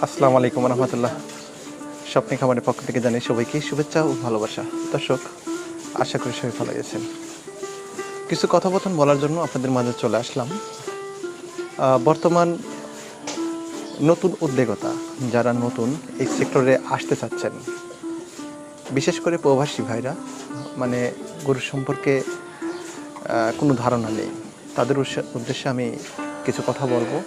আসসালামু আলাইকুম রহমতুল্লাহ। স্বপ্নে খামারের পক্ষ থেকে জানাই সবাইকে শুভেচ্ছা ও ভালোবাসা। দর্শক, আশা করি সবাই ভালো গেছেন। কিছু কথোপকথন বলার জন্য আপনাদের মাঝে চলে আসলাম। বর্তমান নতুন উদ্যোগতা যারা নতুন এই সেক্টরে আসতে চাচ্ছেন, বিশেষ করে প্রবাসী ভাইরা, মানে গরু সম্পর্কে কোনো ধারণা নেই, তাদের উদ্দেশ্যে আমি কিছু কথা বলবো।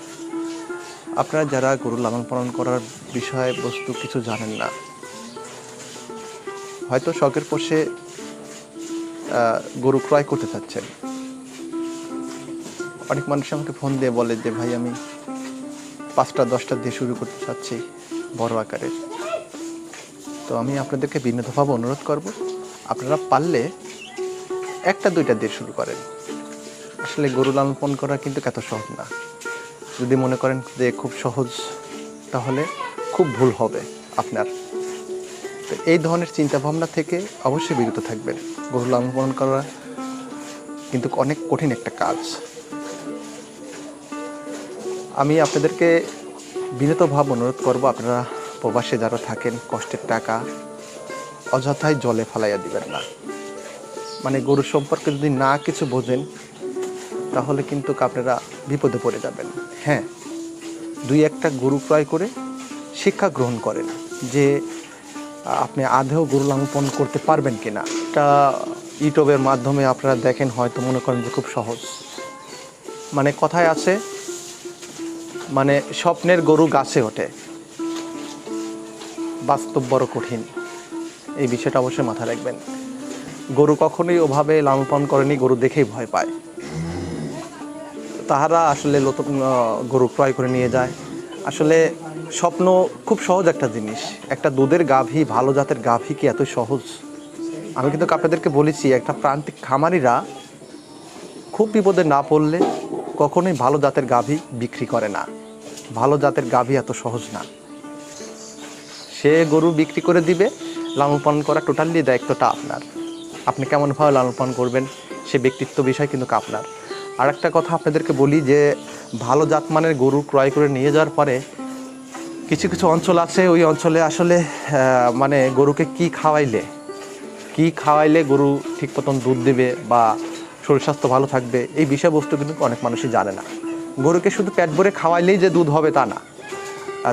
আপনারা যারা গরু লালন পালন করার বিষয় বস্তু কিছু জানেন না, হয়তো শখের বশে গরু ক্রয় করতে চাচ্ছেন। অনেক মানুষ আমাকে ফোন দিয়ে বলে যে ভাই, আমি 5টা 10টা দিয়ে শুরু করতে চাচ্ছি বড় আকারের। তো আমি আপনাদেরকে বিনীতভাবে অনুরোধ করব, আপনারা পারলে 1টা 2টা দিয়ে শুরু করেন। আসলে গরু লালন পালন করা কিন্তু এত সহজ না। যদি মনে করেন যে খুব সহজ, তাহলে খুব ভুল হবে আপনার। তো এই ধরনের চিন্তাভাবনা থেকে অবশ্যই বিরত থাকবেন। গরু লালন পালন করা কিন্তু অনেক কঠিন একটা কাজ। আমি আপনাদেরকে বিনীতভাবে অনুরোধ করব, আপনারা প্রবাসে যারা থাকেন, কষ্টের টাকা অযথাই জলে ফেলাইয়া দিবেন না। মানে গরু সম্পর্কে যদি না কিছু বোঝেন, তাহলে কিন্তু আপনারা বিপদে পড়ে যাবেন। হ্যাঁ, 2-1টা গরু ক্রয় করে শিক্ষা গ্রহণ করেন যে আপনি আদৌ গরু লালন পালন করতে পারবেন কিনা। এটা ইউটিউবের মাধ্যমে আপনারা দেখেন, হয়তো মনে করেন যে খুব সহজ। মানে কথায় আছে, মানে স্বপ্নের গরু গাছে ওঠে, বাস্তব বড় কঠিন। এই বিষয়টা অবশ্যই মাথায় রাখবেন। গরু কখনোই ওভাবে লালন পালন করেনি, গরু দেখেই ভয় পায়। তাহারা আসলে নতুন গরু ক্রয় করে নিয়ে যায়। আসলে স্বপ্ন খুব সহজ একটা জিনিস। একটা দুধের গাভী, ভালো জাতের গাভী কি এত সহজ? আমি কিন্তু আপনাদেরকে বলেছি, একটা প্রান্তিক খামারিরা খুব বিপদে না পড়লে কখনোই ভালো জাতের গাভী বিক্রি করে না। ভালো জাতের গাভী এত সহজ না। সে গরু বিক্রি করে দিবে, লালন পালন করা টোটালি দায়িত্বটা আপনার। আপনি কেমনভাবে লালন পালন করবেন সে ব্যক্তিত্ব বিষয় কিন্তু আপনার। আর একটা কথা আপনাদেরকে বলি যে ভালো জাতমানের গরু ক্রয় করে নিয়ে যাওয়ার পরে কিছু কিছু অঞ্চল আছে, ওই অঞ্চলে আসলে মানে গরুকে কি খাওয়াইলে গরু ঠিক মতন দুধ দেবে বা শরীর স্বাস্থ্য ভালো থাকবে, এই বিষয়বস্তু কিন্তু অনেক মানুষই জানে না। গরুকে শুধু পেট ভরে খাওয়াইলেই যে দুধ হবে তা না।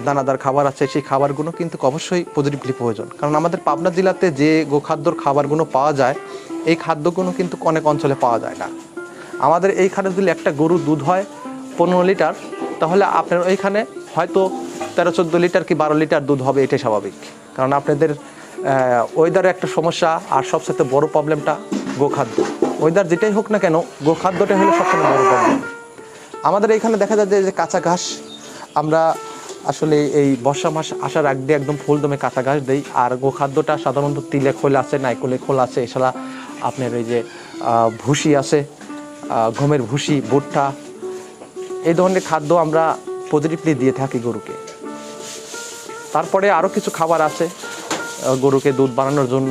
দানাদার খাবার আছে, সেই খাবারগুলো কিন্তু অবশ্যই পজিটিভলি প্রয়োজন। কারণ আমাদের পাবনা জেলাতে যে গোখাদ্যর খাবারগুলো পাওয়া যায়, এই খাদ্যগুলো কিন্তু অনেক অঞ্চলে পাওয়া যায় না। আমাদের এইখানে যদি একটা গরু দুধ হয় 15 লিটার, তাহলে আপনার ওইখানে হয়তো 13-14 লিটার কি 12 লিটার দুধ হবে, এটাই স্বাভাবিক। কারণ আপনাদের ওয়েদারে একটা সমস্যা, আর সবচেয়ে বড় প্রবলেমটা গোখাদ্য। ওয়েদার যেটাই হোক না কেন, গোখাদ্যটাই হলো সবচেয়ে বড় প্রবলেম। আমাদের এইখানে দেখা যায় যে কাঁচা ঘাস, আমরা আসলে এই বর্ষা মাস আসার আগ দিয়ে একদম ফুল দমে কাঁচা ঘাস দেই। আর গোখাদ্যটা সাধারণত তিলে খোল আছে, নাইকলে খোল আছে, এছাড়া আপনার এই যে ভুসি আছে, গমের ভুসি, ভুট্টা, এই ধরনের খাদ্য আমরা পজিটিভলি দিয়ে থাকি গরুকে। তারপরে আরও কিছু খাবার আছে গরুকে দুধ বানানোর জন্য,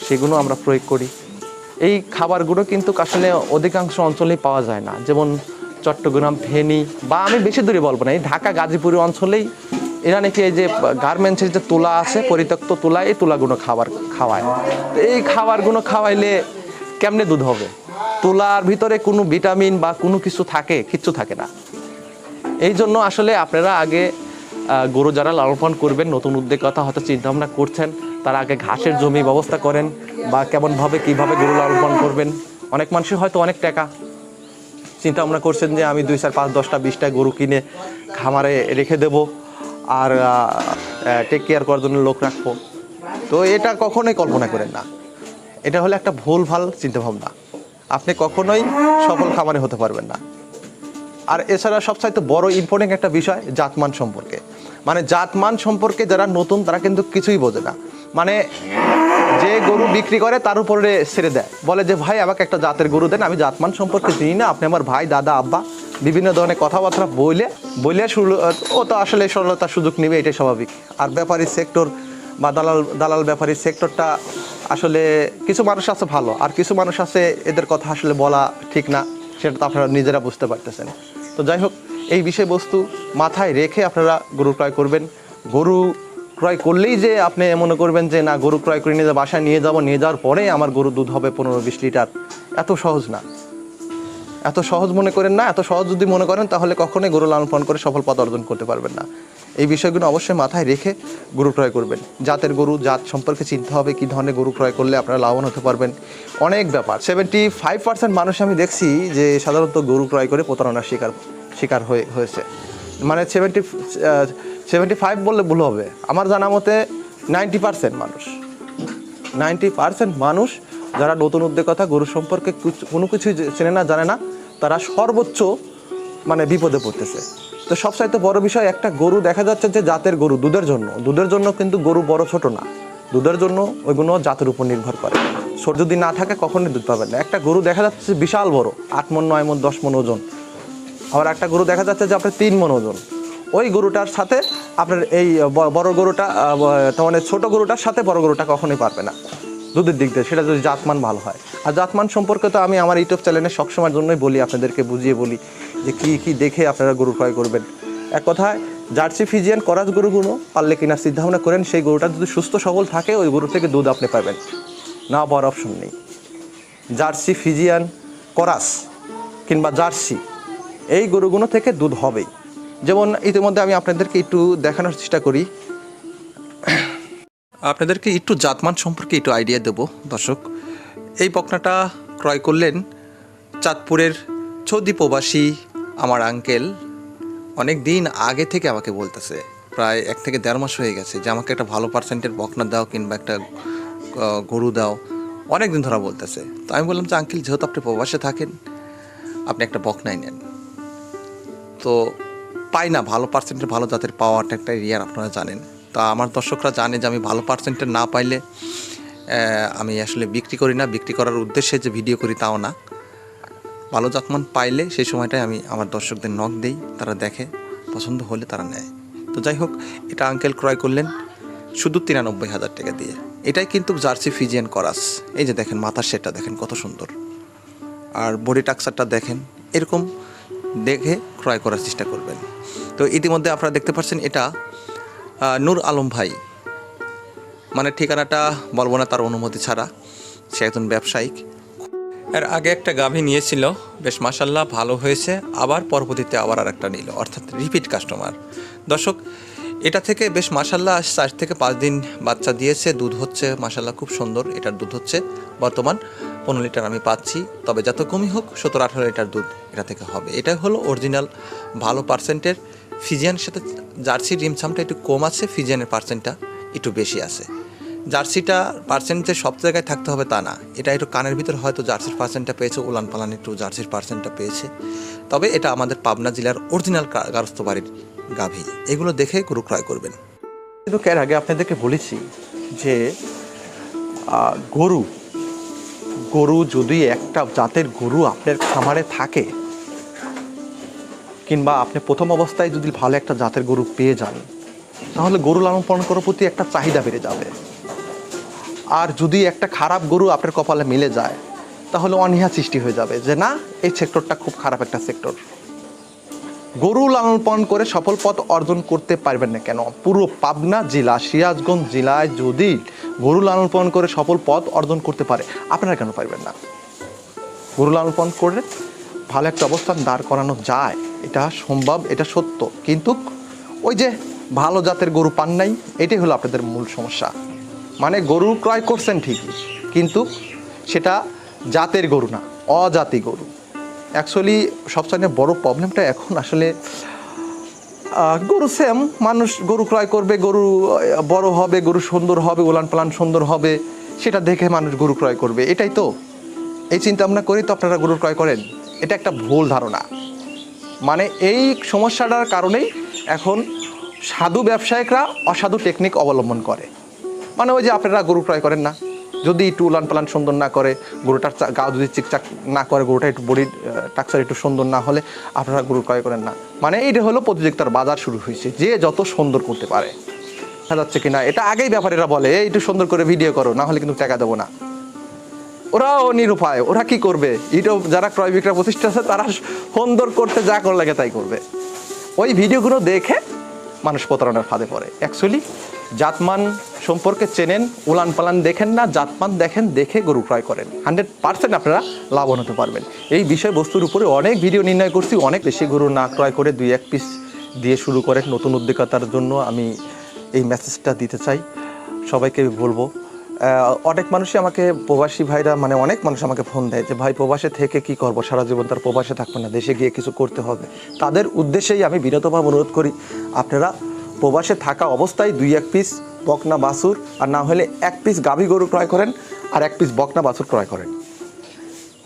সেগুলো আমরা প্রয়োগ করি। এই খাবারগুলো কিন্তু আসলে অধিকাংশ অঞ্চলেই পাওয়া যায় না। যেমন চট্টগ্রাম, ফেনী, বা আমি বেশি দূরে বলবো না, এই ঢাকা গাজীপুর অঞ্চলেই এরা নাকি এই যে গার্মেন্টসের যে তুলা আছে, পরিত্যক্ত তুলা, এই তুলাগুলো খাওয়ায়। এই খাবারগুলো খাওয়াইলে কেমনে দুধ হবে? তুলার ভিতরে কোনো ভিটামিন বা কোনো কিছু কিচ্ছু থাকে না। এই জন্য আসলে আপনারা আগে গরু যারা লালন পালন করবেন, নতুন উদ্যোগতা হয়তো চিন্তাভাবনা করছেন, তারা আগে ঘাসের জমি ব্যবস্থা করেন, বা কীভাবে গরু লালন পালন করবেন। অনেক মানুষই হয়তো অনেক টাকা চিন্তা ভাবনা করছেন যে আমি 2, 4, 5, 10টা 20টা গরু কিনে খামারে রেখে দেব, আর টেক কেয়ার করার জন্য লোক রাখবো। তো এটা কখনোই কল্পনা করেন না। এটা হলো একটা ভুলভাল চিন্তাভাবনা। আপনি কখনোই সফল খামারে হতে পারবেন না। আর এছাড়া সবচাইতে বড় ইম্পর্টেন্ট একটা বিষয় জাতমান সম্পর্কে। মানে জাতমান সম্পর্কে যারা নতুন, তারা কিন্তু কিছুই বোঝে না। মানে যে গরু বিক্রি করে তার উপরে ছেড়ে দেয়, বলে যে ভাই আমাকে একটা জাতের গরু দেন, আমি জাতমান সম্পর্কে চিনি না, আপনি আমার ভাই, দাদা, আব্বা, বিভিন্ন ধরনের কথাবার্তা বলে ও তো আসলে সরলতার সুযোগ নেবে, এটাই স্বাভাবিক। আর ব্যাপারী সেক্টর বা দালাল ব্যাপারী সেক্টরটা আসলে কিছু মানুষ আছে ভালো, আর কিছু মানুষ আছে এদের কথা আসলে বলা ঠিক না, সেটা তো আপনারা নিজেরা বুঝতে পারতেছেন। তো যাই হোক, এই বিষয়বস্তু মাথায় রেখে আপনারা গরু ক্রয় করবেন। গরু ক্রয় করলেই যে আপনি মনে করবেন যে না গরু ক্রয় করে নিয়ে বাসায় নিয়ে যাওয়ার পরে আমার গরুর দুধ হবে 15-20 লিটার, এত সহজ না, এত সহজ মনে করেন না। এত সহজ যদি মনে করেন তাহলে কখনোই গরু লালন পালন করে সফল পথ অর্জন করতে পারবেন না। এই বিষয়গুলো অবশ্যই মাথায় রেখে গরু ক্রয় করবেন। জাতের গরু, জাত সম্পর্কে চিন্তা হবে, কী ধরনের গরু ক্রয় করলে আপনারা লাভবান হতে পারবেন, অনেক ব্যাপার। 75% মানুষ আমি দেখছি যে সাধারণত গরু ক্রয় করে প্রতারণার শিকার হয়েছে। মানে 75 বললে ভুল হবে, আমার জানা মতে 90% মানুষ যারা নতুন উদ্যোক্তা গরু সম্পর্কে কোনো কিছুই চেনে না, জানে না, তারা সর্বোচ্চ মানে বিপদে পড়তেছে। তো সবচাইতে বড় বিষয়, একটা গরু দেখা যাচ্ছে যে জাতের গরু দুধের জন্য কিন্তু গরু বড় ছোট না, দুধের জন্য ওইগুলো জাতের উপর নির্ভর করে। ছোট যদি না থাকে কখনোই দুধ পাবেন না। একটা গরু দেখা যাচ্ছে বিশাল বড়, 8 মণ 9 মণ 10 মণ ওজন, আবার একটা গরু দেখা যাচ্ছে যে আপনার 3 মণ ওজন। ওই গরুটার সাথে আপনার এই বড় গরুটা, মানে ছোট গরুটার সাথে বড় গরুটা কখনোই পারবে না দুধের দিক দিয়ে, সেটা যদি জাতমান ভালো হয়। আর জাতমান সম্পর্কে তো আমি আমার ইউটিউব চ্যানেলে সবসময়ের জন্যই বলি, আপনাদেরকে বুঝিয়ে বলি যে কী দেখে আপনারা গরু ক্রয় করবেন। এক কথায় জার্সি ফিজিয়ান করাস গরুগুলো পারলে কেনার চিন্তাভাবনা করেন। সেই গরুটা যদি সুস্থ সবল থাকে ওই গরু থেকে দুধ আপনি পাবেন, না পাওয়ার অপশন নেই। জার্সি ফিজিয়ান করাস কিংবা জার্সি এই গরুগুলো থেকে দুধ হবেই। যেমন ইতিমধ্যে আমি আপনাদেরকে একটু দেখানোর চেষ্টা করি, আপনাদেরকে একটু জাতমান সম্পর্কে একটু আইডিয়া দেব দর্শক। এই বকনাটা ক্রয় করলেন চাঁদপুরের সৌদি প্রবাসী আমার আঙ্কেল। অনেক দিন আগে থেকে আমাকে বলতেছে, প্রায় 1 থেকে 1.5 মাস হয়ে গেছে, যে আমাকে একটা ভালো পার্সেন্টের বকনা দাও কিংবা একটা গরু দাও, অনেক দিন ধরা বলতেছে। তো আমি বললাম যে আঙ্কেল, যেহেতু আপনি প্রবাসে থাকেন, আপনি একটা বকনাই নেন। তো পাই না ভালো পার্সেন্টের, ভালো জাতের পাওয়াটা একটা রিয়ার, আপনারা জানেন। তা আমার দর্শকরা জানে যে আমি ভালো পার্সেন্টের না পাইলে আমি আসলে বিক্রি করি না। বিক্রি করার উদ্দেশ্যে যে ভিডিও করি তাও না, ভালো জাতমান পাইলে সেই সময়টায় আমি আমার দর্শকদের নক দেই, তারা দেখে, পছন্দ হলে তারা নেয়। তো যাই হোক, এটা আঙ্কেল ক্রয় করলেন শুধু 93,000 টাকা দিয়ে। এটাই কিন্তু জার্সি ফিজিয়ান করাস। এই যে দেখেন মাথার সেটটা দেখেন কত সুন্দর, আর বডি টাক্সারটা দেখেন, এরকম দেখে ক্রয় করার চেষ্টা করবেন। তো ইতিমধ্যে আপনারা দেখতে পাচ্ছেন এটা নূর আলম ভাই, মানে ঠিকানাটা বলবো না তার অনুমতি ছাড়া, সে একজন ব্যবসায়িক। এর আগে একটা গাভী নিয়েছিল, বেশ মাশাল্লাহ ভালো হয়েছে, আবার পরবর্তীতে আবার আর একটা নিল, অর্থাৎ রিপিট কাস্টমার। দর্শক, এটা থেকে বেশ মাশাল্লাহ 4 থেকে 5 দিন বাচ্চা দিয়েছে, দুধ হচ্ছে মাশাল্লাহ খুব সুন্দর। এটার দুধ হচ্ছে বর্তমান 15 লিটার আমি পাচ্ছি, তবে যত কমই হোক 17-18 লিটার দুধ এটা থেকে হবে। এটাই হলো অরিজিনাল ভালো পার্সেন্টের। ফিজিয়ানের সাথে জার্সির রিমছামটা একটু কম আছে, ফিজিয়ানের পার্সেন্টটা একটু বেশি আছে। জার্সিটা পার্সেন্ট যে সব জায়গায় থাকতে হবে তা না, এটা একটু কানের ভিতর হয়তো জার্সির পার্সেন্টটা পেয়েছে, উলান পালান একটু জার্সির পার্সেন্টটা পেয়েছে। তবে এটা আমাদের পাবনা জেলার অরিজিনাল গারস্থ বাড়ির গাভী, এগুলো দেখে গরু ক্রয় করবেন। কিন্তু এর আগে আপনাদেরকে বলেছি যে গরু যদি একটা জাতের গরু আপনার খামারে থাকে, কিংবা আপনি প্রথম অবস্থায় যদি ভালো একটা জাতের গরু পেয়ে যান, তাহলে গরু লালন পালন করার প্রতি একটা চাহিদা বেড়ে যাবে। আর যদি একটা খারাপ গরু আপনার কপালে মিলে যায়, তাহলে অনীহা সৃষ্টি হয়ে যাবে যে না, এই সেক্টরটা খুব খারাপ একটা সেক্টর। গরু লালন পালন করে সফল পথ অর্জন করতে পারবেন না কেন? পুরো পাবনা জেলা, সিরাজগঞ্জ জেলায় যদি গরু লালন পালন করে সফল পথ অর্জন করতে পারে, আপনারা কেন পারবেন না? গরু লালন পালন করে ভালো একটা অবস্থান দাঁড় করানো যায়, এটা সম্ভব, এটা সত্য। কিন্তু ওই যে ভালো জাতের গরু পান নাই, এটাই হলো আপনাদের মূল সমস্যা। মানে গরু ক্রয় করছেন ঠিকই, কিন্তু সেটা জাতের গরু না, অজাতি গরু। অ্যাকচুয়ালি সবচেয়ে বড় প্রবলেমটা এখন আসলে গরু সেম, মানুষ গরু ক্রয় করবে, গরু বড় হবে, গরু সুন্দর হবে, উলান পালান সুন্দর হবে, সেটা দেখে মানুষ গরু ক্রয় করবে। এটাই তো, এই চিন্তা ভাবনা করেই তো আপনারা গরু ক্রয় করেন। এটা একটা ভুল ধারণা। মানে এই সমস্যাটার কারণেই এখন সাধু ব্যবসায়িকরা অসাধু টেকনিক অবলম্বন করে। মানে ওই যে আপনারা গরু ক্রয় করেন না, যদি একটু উলান পালান সুন্দর না করে, গরুটার গা যদি চিকচাক না করে, গরুটা একটু বডি টাক্সার একটু সুন্দর না হলে আপনারা গরু ক্রয় করেন না। মানে এইটা হলো প্রতিযোগিতার বাজার শুরু হয়েছে, যে যত সুন্দর করতে পারে। দেখা যাচ্ছে কিনা, এটা আগেই ব্যাপারীরা বলে একটু সুন্দর করে ভিডিও করো, না হলে কিন্তু টাকা দেবো না। ওরাও নিরুপায়, ওরা কি করবে? ইউটিউব যারা ক্রয় বিক্রয় প্রতিষ্ঠান আছে, তারা সুন্দর করতে যা করে লাগে তাই করবে। ওই ভিডিওগুলো দেখে মানুষ প্রতারণার ফাঁদে পড়ে। অ্যাকচুয়ালি জাতমান সম্পর্কে চেনেন, উলান পালান দেখেন না, জাতমান দেখেন, দেখে গরু ক্রয় করেন, 100% আপনারা লাভবান হতে পারবেন। এই বিষয়বস্তুর উপরে অনেক ভিডিও নির্ণয় করছি। অনেক বেশি গরু না ক্রয় করে 2-1 পিস দিয়ে শুরু করেন। নতুন উদ্যোক্তার জন্য আমি এই মেসেজটা দিতে চাই, সবাইকে বলবো। অনেক মানুষই আমাকে, প্রবাসী ভাইরা, মানে অনেক মানুষ আমাকে ফোন দেয় যে ভাই প্রবাসে থেকে কি করব, সারা জীবন তার প্রবাসে থাকবে না, দেশে গিয়ে কিছু করতে হবে। তাদের উদ্দেশ্যেই আমি বিনীতভাবে অনুরোধ করি, আপনারা প্রবাসে থাকা অবস্থায় 2-1 পিস বকনা বাছুর, আর না হলে 1 পিস গাভী গরু ক্রয় করেন আর 1 পিস বকনা বাছুর ক্রয় করেন।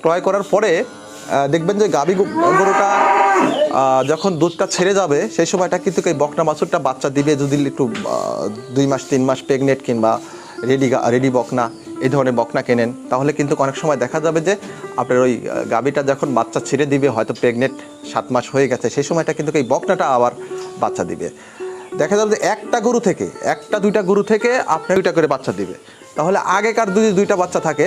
ক্রয় করার পরে দেখবেন যে গাভী গরুটা যখন দুধটা ছেড়ে যাবে সেই সময়টা কিন্তু এই বকনা বাছুরটা বাচ্চা দিবে। যদি একটু 2 মাস 3 মাস প্রেগনেন্ট কিংবা রেডি বকনা, এই ধরনের বকনা কেনেন, তাহলে কিন্তু অনেক সময় দেখা যাবে যে আপনার ওই গাভীটা যখন বাচ্চা ছেড়ে দিবে, হয়তো প্রেগনেন্ট 7 মাস হয়ে গেছে, সেই সময়টা কিন্তু এই বকনাটা আবার বাচ্চা দিবে। দেখা যাবে যে একটা গরু থেকে, 1-2টা গরু থেকে আপনার 2টা করে বাচ্চা দিবে। তাহলে আগেকার যদি 2টা বাচ্চা থাকে,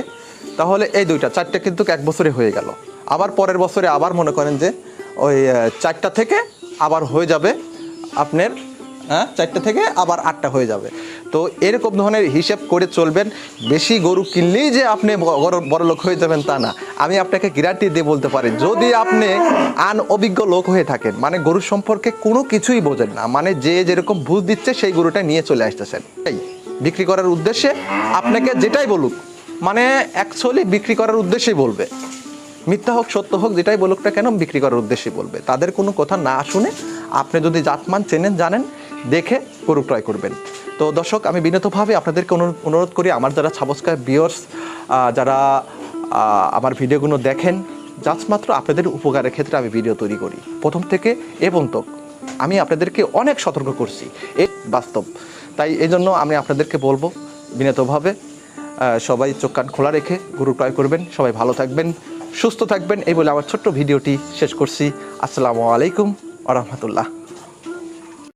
তাহলে এই 2টা 4টা কিন্তু 1 বছরে হয়ে গেল। আবার পরের বছরে আবার মনে করেন যে ওই 4টা থেকে আবার হয়ে যাবে আপনার 4টা থেকে আবার 8টা হয়ে যাবে। তো এরকম ধরনের হিসেব করে চলবেন। বেশি গরু কিনলেই যে আপনি বড় লোক হয়ে যাবেন তা না। আমি আপনাকে গ্যারান্টি দিয়ে বলতে পারি, যদি আপনি অভিজ্ঞ লোক হয়ে থাকেন, মানে গরুর সম্পর্কে কোনো কিছুই বোঝেন না, মানে যে যেরকম বুঝ দিচ্ছে সেই গরুটা নিয়ে চলে আসতেছেন, এই বিক্রি করার উদ্দেশ্যে আপনাকে যেটাই বলুক, মানে অ্যাকচুয়ালি বিক্রি করার উদ্দেশ্যেই বলবে, মিথ্যা হোক সত্য হোক যেটাই বলুক না কেন, বিক্রি করার উদ্দেশ্যে বলবে। তাদের কোনো কথা না শুনে আপনি যদি জাতমান চেনেন, জানেন, দেখে গরু ক্রয় করবেন। তো দর্শক, আমি বিনীতভাবে আপনাদেরকে অনুরোধ করি, আমার যারা সাবস্ক্রাইব ভিউয়ার্স, যারা আমার ভিডিওগুলো দেখেন, জাস্ট মাত্র আপনাদের উপকারের ক্ষেত্রে আমি ভিডিও তৈরি করি। প্রথম থেকে এ পর্যন্ত আমি আপনাদেরকে অনেক সতর্ক করছি, এই বাস্তব। তাই এই জন্য আমি আপনাদেরকে বলবো বিনীতভাবে, সবাই চোখ কান খোলা রেখে গরু ক্রয় করবেন। সবাই ভালো থাকবেন, সুস্থ থাকবেন, এই বলে আমার ছোট্ট ভিডিওটি শেষ করছি। আসসালামু আলাইকুম ওয়া রাহমাতুল্লাহ।